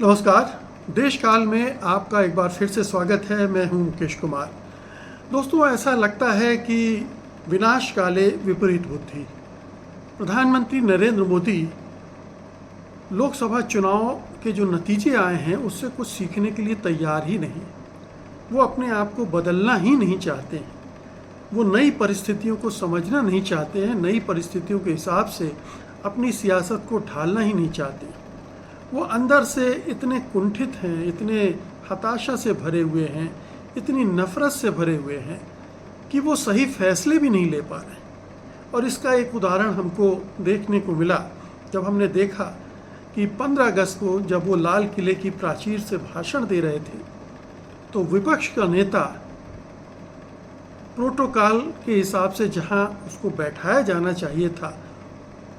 नमस्कार। देश काल में आपका एक बार फिर से स्वागत है। मैं हूं मुकेश कुमार। दोस्तों, ऐसा लगता है कि विनाश काले विपरीत बुद्धि। प्रधानमंत्री नरेंद्र मोदी लोकसभा चुनाव के जो नतीजे आए हैं उससे कुछ सीखने के लिए तैयार ही नहीं। वो अपने आप को बदलना ही नहीं चाहते हैं। वो नई परिस्थितियों को समझना नहीं चाहते हैं। नई परिस्थितियों के हिसाब से अपनी सियासत को ढालना ही नहीं चाहते। वो अंदर से इतने कुंठित हैं, इतने हताशा से भरे हुए हैं, इतनी नफरत से भरे हुए हैं कि वो सही फैसले भी नहीं ले पा रहे। और इसका एक उदाहरण हमको देखने को मिला जब हमने देखा कि 15 अगस्त को जब वो लाल किले की प्राचीर से भाषण दे रहे थे तो विपक्ष का नेता प्रोटोकॉल के हिसाब से जहां उसको बैठाया जाना चाहिए था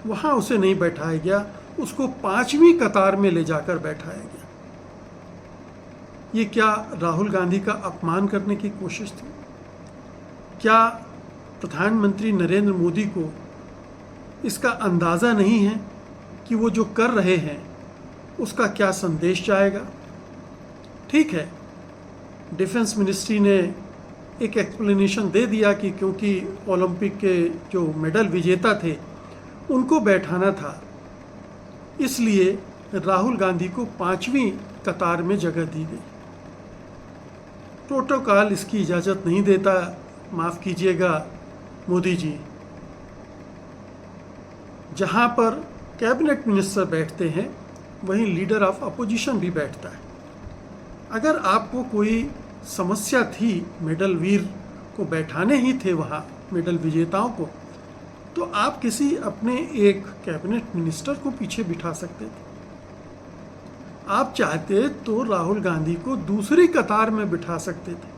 वहां उसे नहीं बैठाया गया, उसको 5वीं कतार में ले जाकर बैठाया गया। ये क्या राहुल गांधी का अपमान करने की कोशिश थी? क्या प्रधानमंत्री नरेंद्र मोदी को इसका अंदाज़ा नहीं है कि वो जो कर रहे हैं उसका क्या संदेश जाएगा? ठीक है, डिफेंस मिनिस्ट्री ने एक एक्सप्लेनेशन दे दिया कि क्योंकि ओलंपिक के जो मेडल विजेता थे उनको बैठाना था, इसलिए राहुल गांधी को 5वीं कतार में जगह दी गई। प्रोटोकॉल इसकी इजाज़त नहीं देता। माफ़ कीजिएगा मोदी जी, जहां पर कैबिनेट मिनिस्टर बैठते हैं वहीं लीडर ऑफ अपोजिशन भी बैठता है। अगर आपको कोई समस्या थी, मेडल वीर को बैठाने ही थे वहां, मेडल विजेताओं को, तो आप किसी अपने एक कैबिनेट मिनिस्टर को पीछे बिठा सकते थे। आप चाहते तो राहुल गांधी को दूसरी कतार में बिठा सकते थे,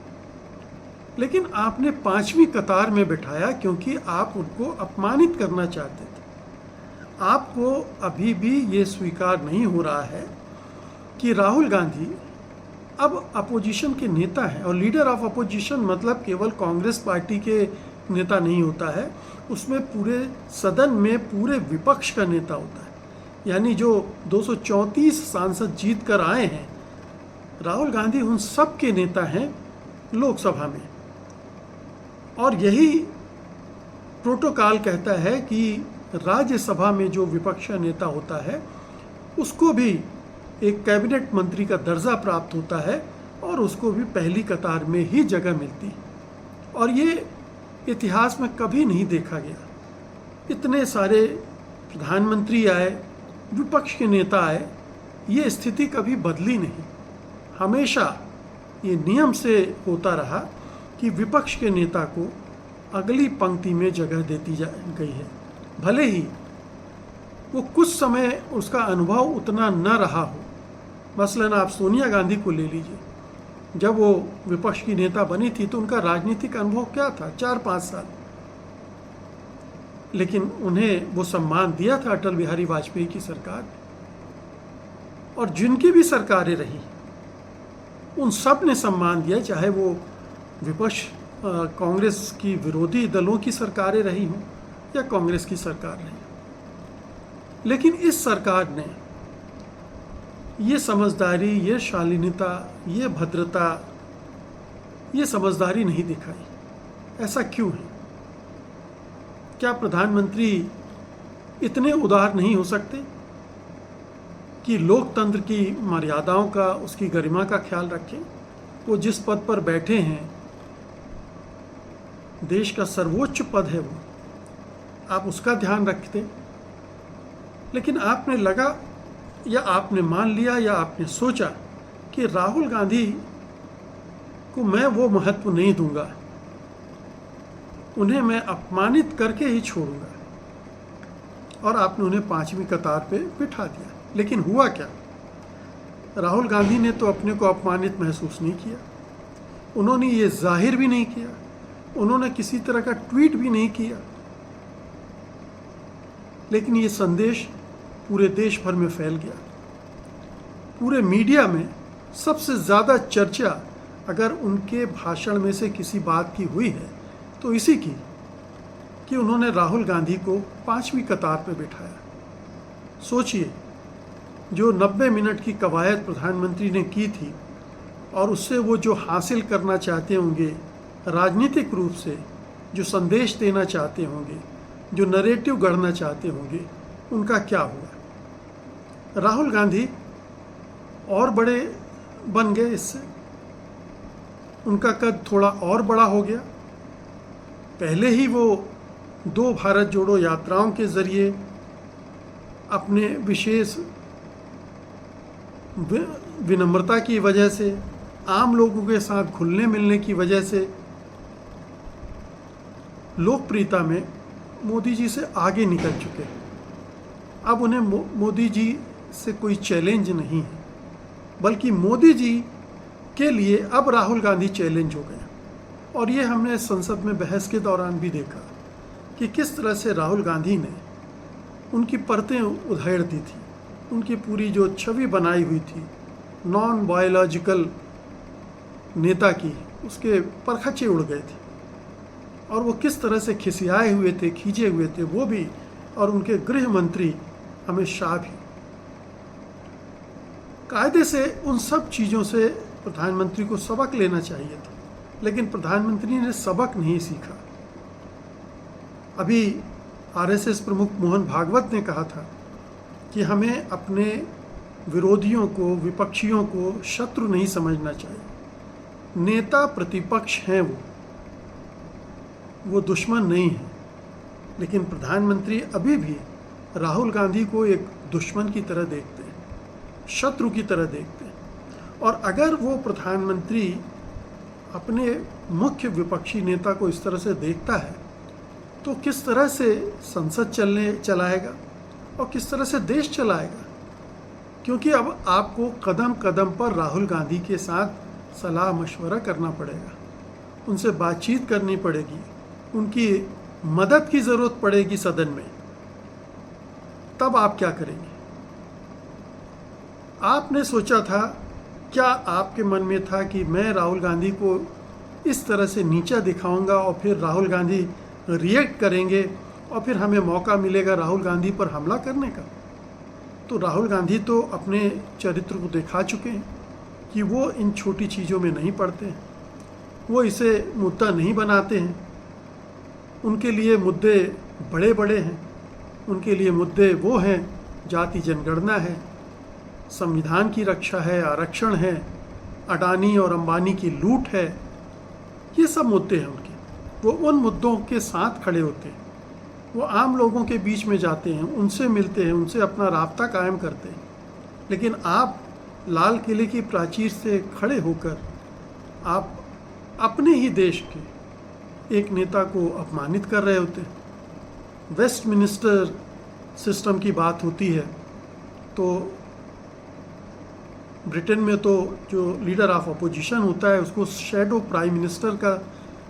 लेकिन आपने 5वीं कतार में बिठाया क्योंकि आप उनको अपमानित करना चाहते थे। आपको अभी भी ये स्वीकार नहीं हो रहा है कि राहुल गांधी अब अपोजिशन के नेता हैं। और लीडर ऑफ अपोजिशन मतलब केवल कांग्रेस पार्टी के नेता नहीं होता है, उसमें पूरे सदन में पूरे विपक्ष का नेता होता है। यानी जो 234 सांसद जीत कर आए हैं, राहुल गांधी उन सब के नेता हैं लोकसभा में। और यही प्रोटोकॉल कहता है कि राज्यसभा में जो विपक्ष का नेता होता है उसको भी एक कैबिनेट मंत्री का दर्जा प्राप्त होता है और उसको भी पहली कतार में ही जगह मिलती है। और ये इतिहास में कभी नहीं देखा गया। इतने सारे प्रधानमंत्री आए, विपक्ष के नेता आए, ये स्थिति कभी बदली नहीं। हमेशा ये नियम से होता रहा कि विपक्ष के नेता को अगली पंक्ति में जगह देती गई है। भले ही वो कुछ समय उसका अनुभव उतना न रहा हो। मसलन आप सोनिया गांधी को ले लीजिए। जब वो विपक्ष की नेता बनी थी तो उनका राजनीतिक अनुभव क्या था? 4-5 साल। लेकिन उन्हें वो सम्मान दिया था अटल बिहारी वाजपेयी की सरकार ने। और जिनकी भी सरकारें रही उन सब ने सम्मान दिया, चाहे वो विपक्ष कांग्रेस की विरोधी दलों की सरकारें रही हों या कांग्रेस की सरकार रही। लेकिन इस सरकार ने ये समझदारी, ये शालीनता, ये भद्रता, ये समझदारी नहीं दिखाई। ऐसा क्यों है? क्या प्रधानमंत्री इतने उदार नहीं हो सकते कि लोकतंत्र की मर्यादाओं का, उसकी गरिमा का ख्याल रखें? वो जिस पद पर बैठे हैं, देश का सर्वोच्च पद है वो, आप उसका ध्यान रखते। लेकिन आपने लगा या आपने मान लिया या आपने सोचा कि राहुल गांधी को मैं वो महत्व नहीं दूंगा, उन्हें मैं अपमानित करके ही छोड़ूंगा। और आपने उन्हें 5वीं कतार पे बिठा दिया। लेकिन हुआ क्या? राहुल गांधी ने तो अपने को अपमानित महसूस नहीं किया। उन्होंने ये जाहिर भी नहीं किया, उन्होंने किसी तरह का ट्वीट भी नहीं किया। लेकिन ये संदेश पूरे देश भर में फैल गया। पूरे मीडिया में सबसे ज़्यादा चर्चा अगर उनके भाषण में से किसी बात की हुई है तो इसी की कि उन्होंने राहुल गांधी को 5वीं कतार पर बिठाया। सोचिए, जो 90 मिनट की कवायद प्रधानमंत्री ने की थी और उससे वो जो हासिल करना चाहते होंगे राजनीतिक रूप से, जो संदेश देना चाहते होंगे, जो नरेटिव गढ़ना चाहते होंगे, उनका क्या हुआ? राहुल गांधी और बड़े बन गए इससे, उनका कद थोड़ा और बड़ा हो गया। पहले ही वो 2 भारत जोड़ो यात्राओं के ज़रिए अपने विशेष विनम्रता की वजह से, आम लोगों के साथ घुलने मिलने की वजह से लोकप्रियता में मोदी जी से आगे निकल चुके हैं। अब उन्हें मोदी जी से कोई चैलेंज नहीं है, बल्कि मोदी जी के लिए अब राहुल गांधी चैलेंज हो गए। और ये हमने संसद में बहस के दौरान भी देखा कि किस तरह से राहुल गांधी ने उनकी परतें उधेड़ दी थी, उनकी पूरी जो छवि बनाई हुई थी नॉन बायोलॉजिकल नेता की, उसके परखच्चे उड़ गए थे। और वो किस तरह से खिसियाए हुए थे, खींचे हुए थे, वो भी, और उनके गृह मंत्री अमित शाह भी। कायदे से उन सब चीज़ों से प्रधानमंत्री को सबक लेना चाहिए था, लेकिन प्रधानमंत्री ने सबक नहीं सीखा। अभी आरएसएस प्रमुख मोहन भागवत ने कहा था कि हमें अपने विरोधियों को, विपक्षियों को शत्रु नहीं समझना चाहिए। नेता प्रतिपक्ष हैं, वो दुश्मन नहीं है। लेकिन प्रधानमंत्री अभी भी राहुल गांधी को एक दुश्मन की तरह देखते हैं, शत्रु की तरह देखते हैं। और अगर वो प्रधानमंत्री अपने मुख्य विपक्षी नेता को इस तरह से देखता है तो किस तरह से संसद चलाएगा और किस तरह से देश चलाएगा? क्योंकि अब आपको कदम कदम पर राहुल गांधी के साथ सलाह मशवरा करना पड़ेगा, उनसे बातचीत करनी पड़ेगी, उनकी मदद की ज़रूरत पड़ेगी सदन में। तब आप क्या करेंगे? आपने सोचा था, क्या आपके मन में था कि मैं राहुल गांधी को इस तरह से नीचा दिखाऊंगा और फिर राहुल गांधी रिएक्ट करेंगे और फिर हमें मौका मिलेगा राहुल गांधी पर हमला करने का? तो राहुल गांधी तो अपने चरित्र को दिखा चुके हैं कि वो इन छोटी चीज़ों में नहीं पड़ते हैं, वो इसे मुद्दा नहीं बनाते हैं। उनके लिए मुद्दे बड़े बड़े हैं, उनके लिए मुद्दे वो हैं, जाति जनगणना है, संविधान की रक्षा है, आरक्षण है, अडानी और अंबानी की लूट है, ये सब मुद्दे हैं उनके। वो उन मुद्दों के साथ खड़े होते हैं, वो आम लोगों के बीच में जाते हैं, उनसे मिलते हैं, उनसे अपना राब्ता कायम करते हैं। लेकिन आप लाल किले की प्राचीर से खड़े होकर आप अपने ही देश के एक नेता को अपमानित कर रहे होते हैं। वेस्टमिनिस्टर सिस्टम की बात होती है तो ब्रिटेन में तो जो लीडर ऑफ अपोजिशन होता है उसको शैडो प्राइम मिनिस्टर का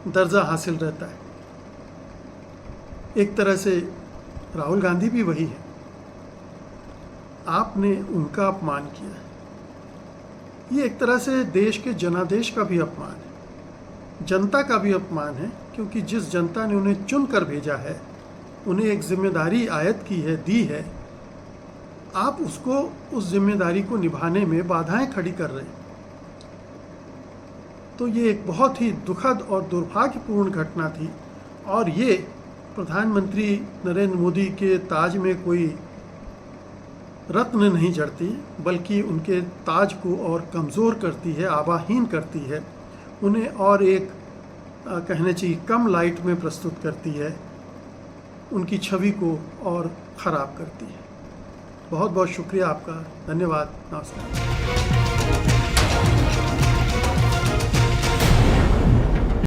दर्जा हासिल रहता है। एक तरह से राहुल गांधी भी वही है, आपने उनका अपमान किया है। ये एक तरह से देश के जनादेश का भी अपमान है, जनता का भी अपमान है, क्योंकि जिस जनता ने उन्हें चुन कर भेजा है, उन्हें एक जिम्मेदारी आयत की है, दी है, आप उसको, उस जिम्मेदारी को निभाने में बाधाएं खड़ी कर रहे हैं। तो ये एक बहुत ही दुखद और दुर्भाग्यपूर्ण घटना थी। और ये प्रधानमंत्री नरेंद्र मोदी के ताज में कोई रत्न नहीं जड़ती, बल्कि उनके ताज को और कमज़ोर करती है, आबाहीन करती है, उन्हें और एक कहने चाहिए कम लाइट में प्रस्तुत करती है, उनकी छवि को और ख़राब करती है। बहुत बहुत शुक्रिया आपका, धन्यवाद, नमस्कार।